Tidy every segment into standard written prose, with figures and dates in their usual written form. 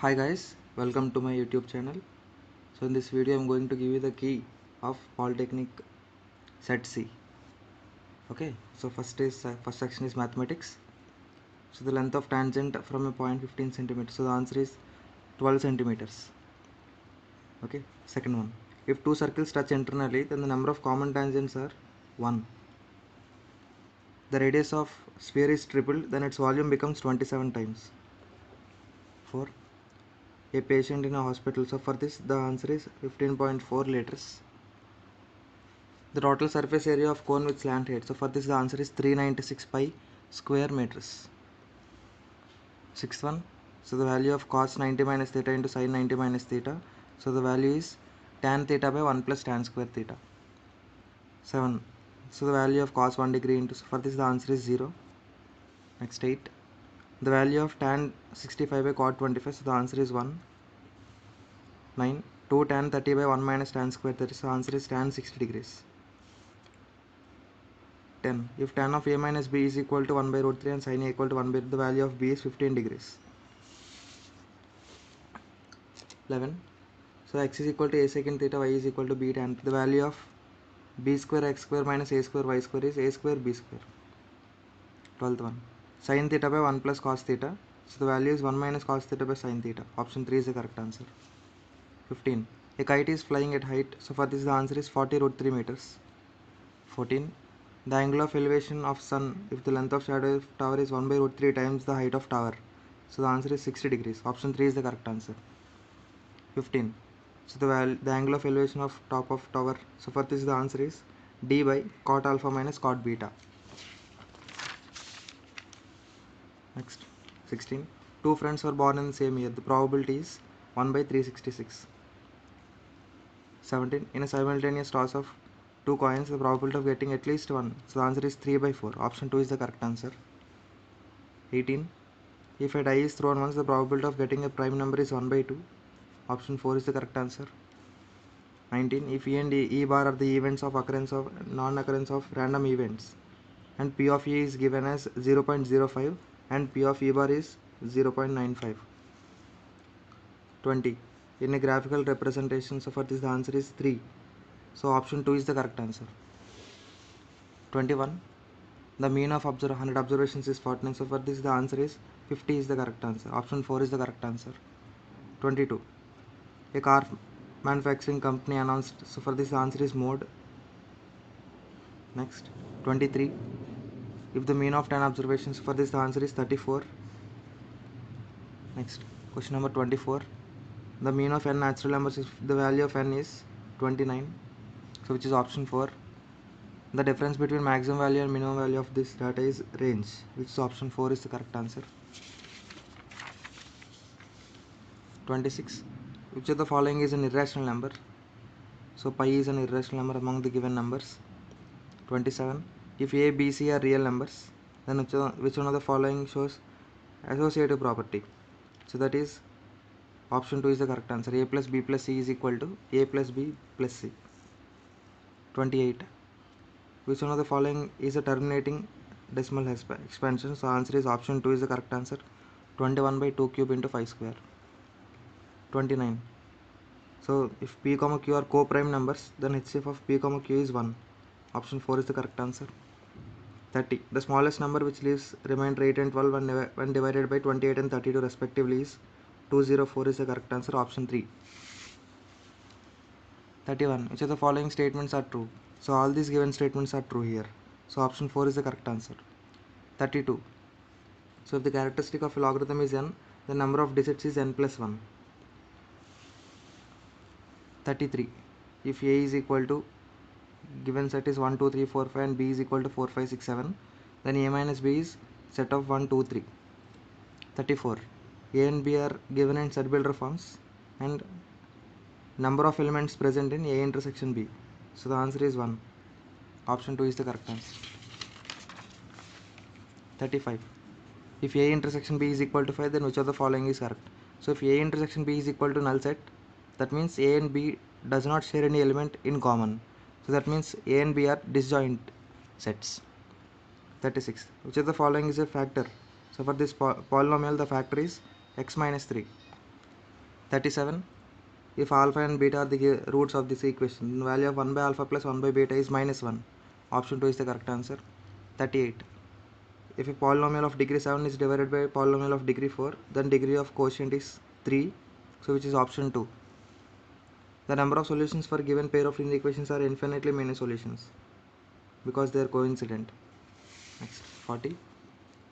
Hi guys, welcome to my YouTube channel. So in this video I'm going to give you the key of Polytechnic Set C. Okay, so first section is mathematics. So the length of tangent from a point 15 centimeters. So the answer is 12 centimeters. Okay, second one. If two circles touch internally, then the number of common tangents are 1. The radius of sphere is tripled, then its volume becomes 27 times. 4. A patient in a hospital. So for this the answer is 15.4 liters. The total surface area of cone with slant head. So for this the answer is 396 pi square meters. Sixth one. So the value of cos 90 minus theta into sin 90 minus theta. So the value is tan theta by 1 plus tan square theta. 7. So the value of cos 1 degree into, so for this the answer is 0. Next 8. The value of tan 65 by cot 25. So the answer is 1. 9. 2 tan 30 by 1 minus tan square 30. So the answer is tan 60 degrees. 10. If tan of a minus b is equal to 1 by root 3 and sin a equal to 1 by the value of b is 15 degrees. 11. So x is equal to a secant theta, y is equal to b tan. The value of b square x square minus a square y square is a square b square. 12th one. Sin theta by 1 plus cos theta. So the value is 1 minus cos theta by sin theta. Option 3 is the correct answer. 15. A kite is flying at height. So for this the answer is 40 root 3 meters. 14. The angle of elevation of sun if the length of shadow of tower is 1 by root 3 times the height of tower. So the answer is 60 degrees. Option 3 is the correct answer. 15. So the angle of elevation of top of tower. So for this the answer is d by cot alpha minus cot beta. Next. 16. Two friends were born in the same year. The probability is 1 by 366. 17. In a simultaneous toss of two coins, the probability of getting at least one. So the answer is 3 by 4. Option 2 is the correct answer. 18. If a die is thrown once, the probability of getting a prime number is 1 by 2. Option 4 is the correct answer. 19. If E and E bar are the events of occurrence of non-occurrence of random events, and P of E is given as 0.05 and P of E bar is 0.95. 20. In a graphical representation, so for this the answer is 3. So option 2 is the correct answer. 21. The mean of 100 observations is 49. So for this the answer is 50 is the correct answer. Option 4 is the correct answer. 22. A car manufacturing company announced. So for this the answer is mode. Next. 23. If the mean of 10 observations, for this the answer is 34. Next. Question number 24. The mean of n natural numbers is the value of n is 29. So which is option 4. The difference between maximum value and minimum value of this data is range, which is option 4 is the correct answer. 26. Which of the following is an irrational number? So pi is an irrational number among the given numbers. 27. If a, b, c are real numbers, then which one of the following shows associative property? So that is option 2 is the correct answer. A plus b plus c is equal to a plus b plus c. 28. Which one of the following is a terminating decimal expansion? So answer is option 2 is the correct answer. 21 by 2 cube into 5 square. 29. So if p comma q are co-prime numbers, then HCF of p comma q is 1. Option 4 is the correct answer. 30. The smallest number which leaves remainder 8 and 12 when divided by 28 and 32 respectively is 204 is the correct answer. Option 3. 31. Which of the following statements are true? So all these given statements are true here. So option 4 is the correct answer. 32. So if the characteristic of a logarithm is n, the number of digits is n plus 1. 33. If a is equal to given set is 1 2 3 4 5 and b is equal to 4 5 6 7, then a minus b is set of 1 2 3. 34. A and b are given in set builder forms and number of elements present in a intersection b. So the answer is 1. Option 2 is the correct answer. 35. If a intersection b is equal to 5, then which of the following is correct? So if a intersection b is equal to null set, that means a and b does not share any element in common. So that means a and b are disjoint sets. 36. Which of the following is a factor? So for this polynomial the factor is x minus 3. 37. If alpha and beta are the roots of this equation, the value of 1 by alpha plus 1 by beta is -1. Option 2 is the correct answer. 38. If a polynomial of degree 7 is divided by a polynomial of degree 4, then degree of quotient is 3, so which is option 2. The number of solutions for given pair of linear equations are infinitely many solutions because they are coincident. Next, 40.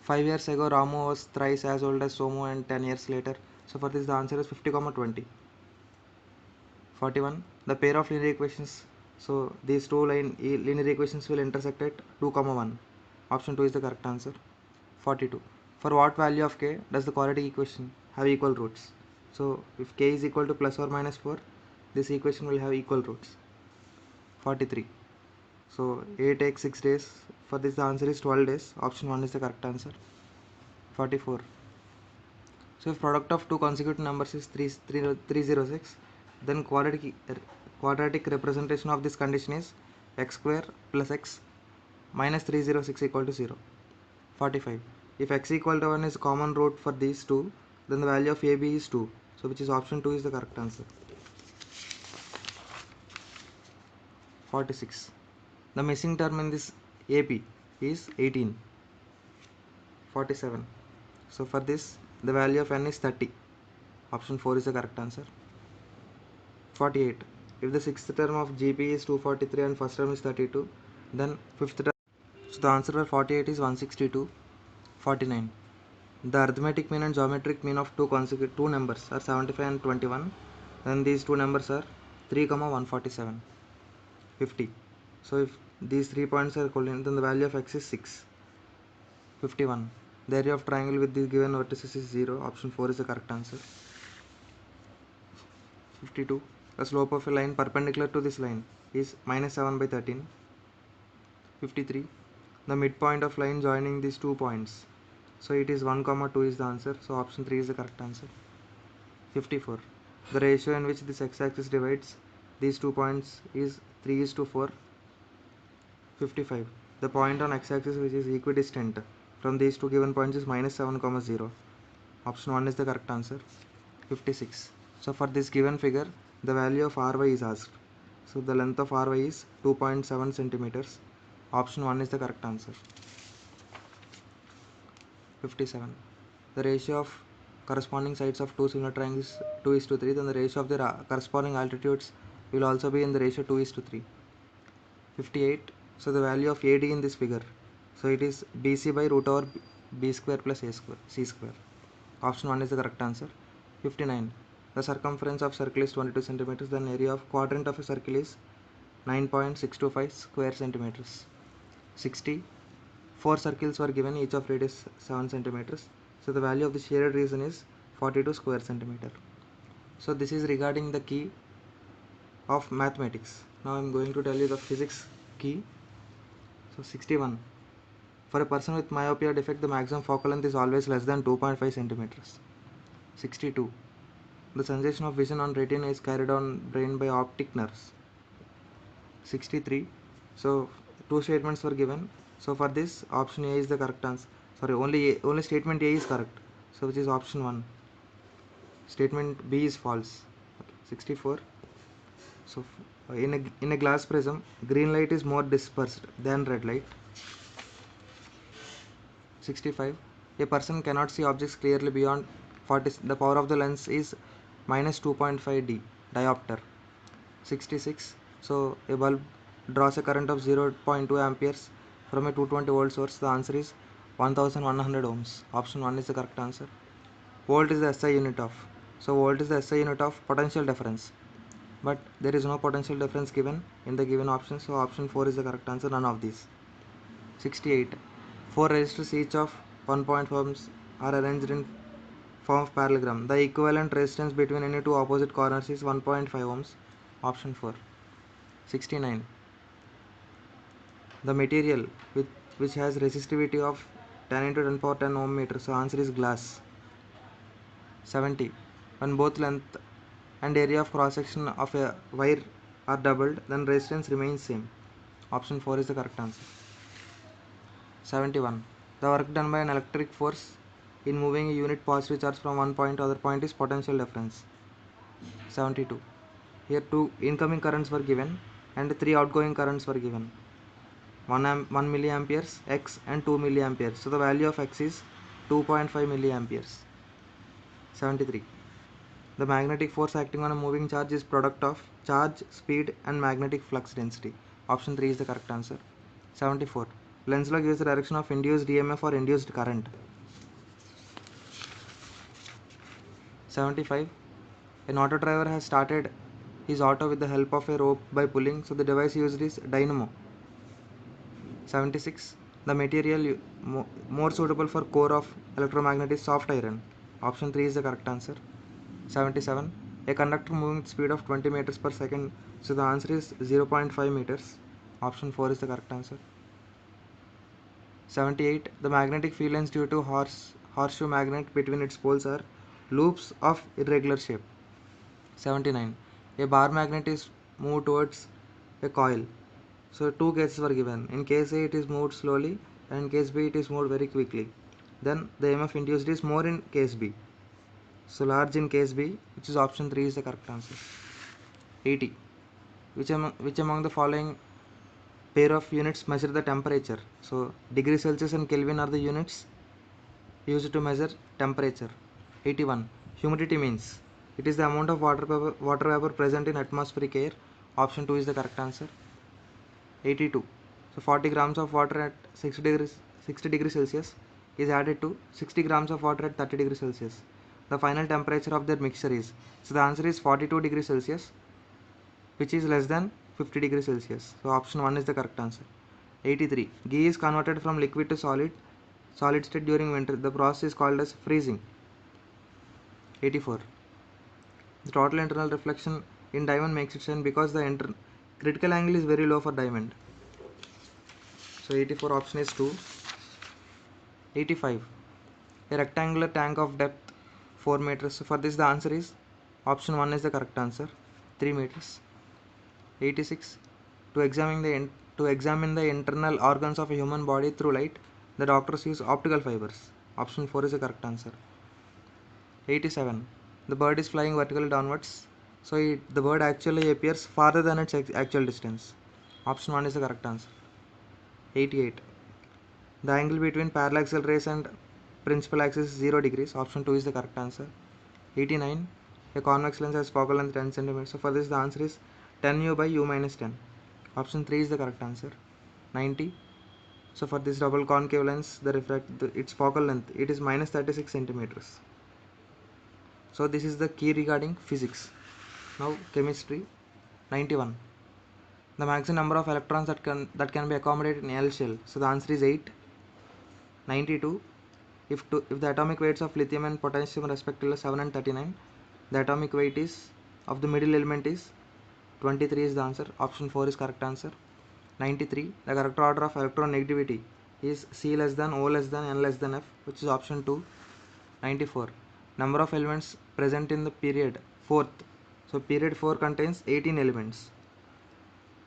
5 years ago, Ramu was thrice as old as Somu, and 10 years later. So for this, the answer is 50, 20. 41. The pair of linear equations. So these two linear equations will intersect at 2, 1. Option 2 is the correct answer. 42. For what value of k does the quadratic equation have equal roots? So if k is equal to plus or minus 4, this equation will have equal roots. 43. So a takes 6 days. For this, the answer is 12 days. Option 1 is the correct answer. 44. So if product of two consecutive numbers is 306, then quadratic representation of this condition is x square plus x minus 306 equal to 0. 45. If x equal to 1 is common root for these two, then the value of AB is 2. So which is option 2 is the correct answer. 46. The missing term in this AP is 18. 47. So for this, the value of n is 30. Option 4 is the correct answer. 48. If the sixth term of GP is 243 and first term is 32, then fifth term. So the answer for 48 is 162. 49. The arithmetic mean and geometric mean of two numbers are 75 and 21. Then these two numbers are 3, 147. 50. So if these 3 points are equivalent, then the value of x is 6. 51. The area of triangle with these given vertices is 0. Option 4 is the correct answer. 52. The slope of a line perpendicular to this line is -7 by 13. 53. The midpoint of line joining these 2 points. So it is 1, 2 is the answer. So option 3 is the correct answer. 54. The ratio in which this x-axis divides these 2 points is 3:4. 55. The point on x-axis which is equidistant from these two given points is -7, 0. Option 1 is the correct answer. 56. So for this given figure, the value of ry is asked. So the length of ry is 2.7 centimeters. Option 1 is the correct answer. 57. The ratio of corresponding sides of two similar triangles is 2:3. Then the ratio of their corresponding altitudes will also be in the ratio 2:3. 58. So the value of AD in this figure. So it is BC by root over B square plus A square, C square. Option 1 is the correct answer. 59. The circumference of circle is 22 centimeters. Then area of quadrant of a circle is 9.625 square centimeters. 60. 4 circles were given, each of radius 7 centimeters. So the value of the shaded region is 42 square centimeter. So this is regarding the key of mathematics. Now I am going to tell you the physics key. So 61. For a person with myopia defect, the maximum focal length is always less than 2.5 centimeters. 62. The sensation of vision on retina is carried on brain by optic nerves. 63. So two statements were given. So for this, option A is the correct answer. Sorry, only statement A is correct. So which is option 1. Statement B is false. 64. So in a glass prism, green light is more dispersed than red light. 65. A person cannot see objects clearly beyond 40. The power of the lens is -2.5 d diopter. 66. So a bulb draws a current of 0.2 amperes from a 220 volt source. The answer is 1100 ohms. Option 1 is the correct answer. Volt is the SI unit of. So volt is the SI unit of potential difference. But there is no potential difference given in the given option. So option 4 is the correct answer. None of these. 68. 4 resistors each of 1.5 ohms are arranged in form of parallelogram. The equivalent resistance between any two opposite corners is 1.5 ohms. Option 4. 69. The material which has resistivity of 10 into 10 power 10 ohm meter. So answer is glass. 70. When both length and area of cross section of a wire are doubled, then resistance remains same. Option 4 is the correct answer. 71. The work done by an electric force in moving a unit positive charge from one point to other point is potential difference. 72. Here 2 incoming currents were given and 3 outgoing currents were given. 1 milliamperes x and 2 milliamperes. So the value of x is 2.5 milliamperes. 73. The magnetic force acting on a moving charge is product of charge, speed and magnetic flux density. Option 3 is the correct answer. 74. Lenz law gives the direction of induced EMF or induced current. 75. An auto driver has started his auto with the help of a rope by pulling, so the device used is dynamo. 76. The material more suitable for core of electromagnet is soft iron. Option 3 is the correct answer. 77. A conductor moving at speed of 20 meters per second, so the answer is 0.5 meters. Option 4 is the correct answer. 78. The magnetic field lines due to horseshoe magnet between its poles are loops of irregular shape. 79. A bar magnet is moved towards a coil. So two cases were given. In case A it is moved slowly and in case B it is moved very quickly. Then the EMF induced is more in case B. So large in case B, which is option 3 is the correct answer. 80. Which among the following pair of units measure the temperature? So degree Celsius and Kelvin are the units used to measure temperature. 81. Humidity means it is the amount of water vapor present in atmospheric air. Option 2 is the correct answer. 82. So 40 grams of water at 60 degrees Celsius is added to 60 grams of water at 30 degrees Celsius. The final temperature of their mixture is, so the answer is 42 degrees Celsius, which is less than 50 degrees Celsius. So option 1 is the correct answer. 83. Ghee is converted from liquid to solid state during winter. The process is called as freezing. 84. The total internal reflection in diamond makes it shine because the critical angle is very low for diamond. So 84 option is 2. 85. A rectangular tank of depth 4 meters. So for this the answer is option 1 is the correct answer, 3 meters. 86. To examine the internal organs of a human body through light, the doctors use optical fibers. Option 4 is the correct answer. 87. The bird is flying vertically downwards, so the bird actually appears farther than its actual distance. Option 1 is the correct answer. 88. The angle between parallaxal rays and principal axis is 0 degrees. Option 2 is the correct answer. 89. A convex lens has focal length 10 cm. So for this the answer is 10 u by u minus 10. Option 3 is the correct answer. 90. So for this double concave lens, its focal length it is minus 36 centimeters. So this is the key regarding physics. Now chemistry. 91. The maximum number of electrons that can be accommodated in L shell. So the answer is 8. 92. If the atomic weights of lithium and potassium respectively 7 and 39, the atomic weight is of the middle element is 23 is the answer. Option 4 is correct answer. 93. The correct order of electronegativity is C less than, O less than, N less than F, which is option 2. 94. Number of elements present in the period 4th. So period 4 contains 18 elements.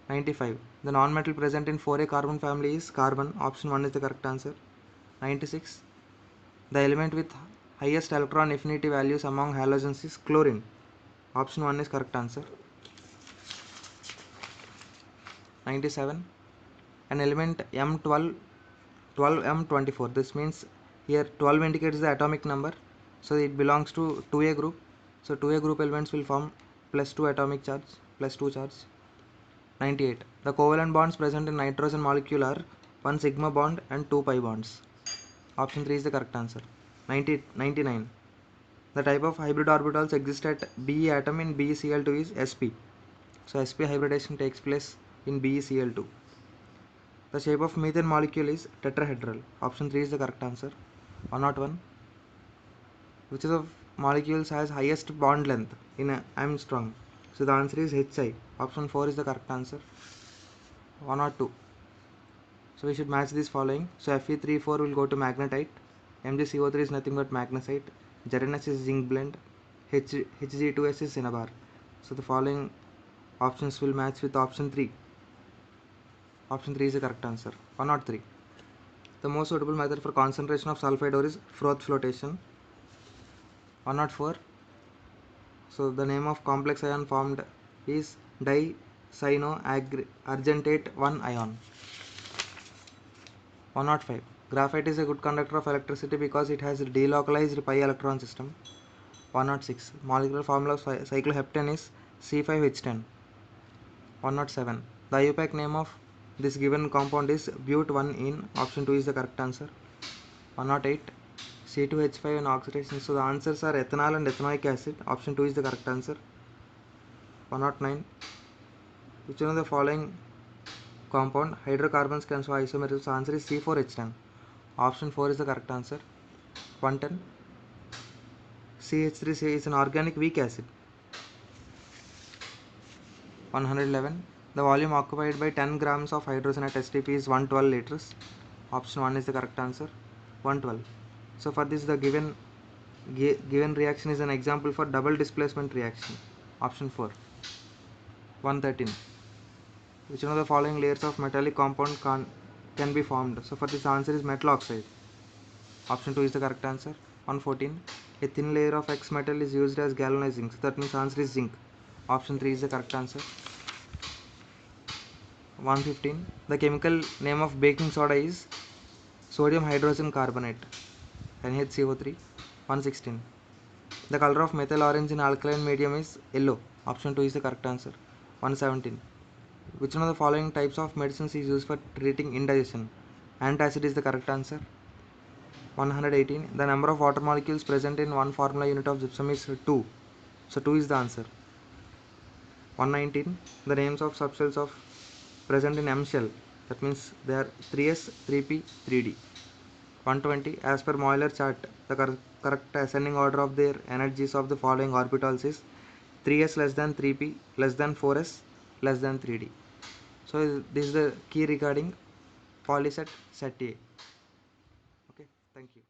95. The non-metal present in 4A carbon family is carbon. Option 1 is the correct answer. 96. The element with highest electron affinity values among halogens is chlorine. Option 1 is correct answer. 97. An element M12, 12M24. This means here 12 indicates the atomic number. So it belongs to 2A group. So 2A group elements will form plus 2 atomic charge, plus 2 charge. 98. The covalent bonds present in nitrogen molecule are 1 sigma bond and 2 pi bonds. Option 3 is the correct answer. 99. The type of hybrid orbitals exist at Be atom in BeCl2 is sp. So sp hybridization takes place in BeCl2. The shape of methane molecule is tetrahedral. Option 3 is the correct answer. 101. Which of the molecules has highest bond length in Armstrong? So the answer is Hi. Option 4 is the correct answer. 102. So we should match these following. So Fe34 will go to magnetite. MgCO3 is nothing but magnesite. ZnS is zinc blende. Hg2s is cinnabar. So the following options will match with option 3. Option 3 is the correct answer. 103. The most suitable method for concentration of sulfide ore is froth flotation. 104. So the name of complex ion formed is dicyanoargentate 1 ion. 105. Graphite is a good conductor of electricity because it has a delocalized pi electron system. 106. Molecular formula of cycloheptane is C5H10. 107. The IUPAC name of this given compound is but1-ene. Option 2 is the correct answer. 108. C2H5 and oxidation. So the answers are ethanol and ethanoic acid. Option 2 is the correct answer. 109. Which one of the following compound hydrocarbons can show isomerism? The answer is C4H10. Option 4 is the correct answer. 110. CH3 is an organic weak acid. 111. The volume occupied by 10 grams of hydrogen at STP is 112 liters. Option 1 is the correct answer. 112. So for this the given reaction is an example for double displacement reaction. Option 4. 113. Which one of the following layers of metallic compound can be formed? So for this answer is metal oxide. Option 2 is the correct answer. 114. A thin layer of X metal is used as galvanizing. So that means answer is zinc. Option 3 is the correct answer. 115. The chemical name of baking soda is sodium hydrogen carbonate, NaHCO3. 116. The color of methyl orange in alkaline medium is yellow. Option 2 is the correct answer. 117. Which one of the following types of medicines is used for treating indigestion? Antacid is the correct answer. 118. The number of water molecules present in one formula unit of gypsum is 2. So 2 is the answer. 119. The names of subshells of present in M shell. That means they are 3s, 3p, 3d. 120. As per Euler chart, the correct ascending order of their energies of the following orbitals is 3s less than 3p less than 4s less than 3d. So this is the key regarding Poly set A. Okay, thank you.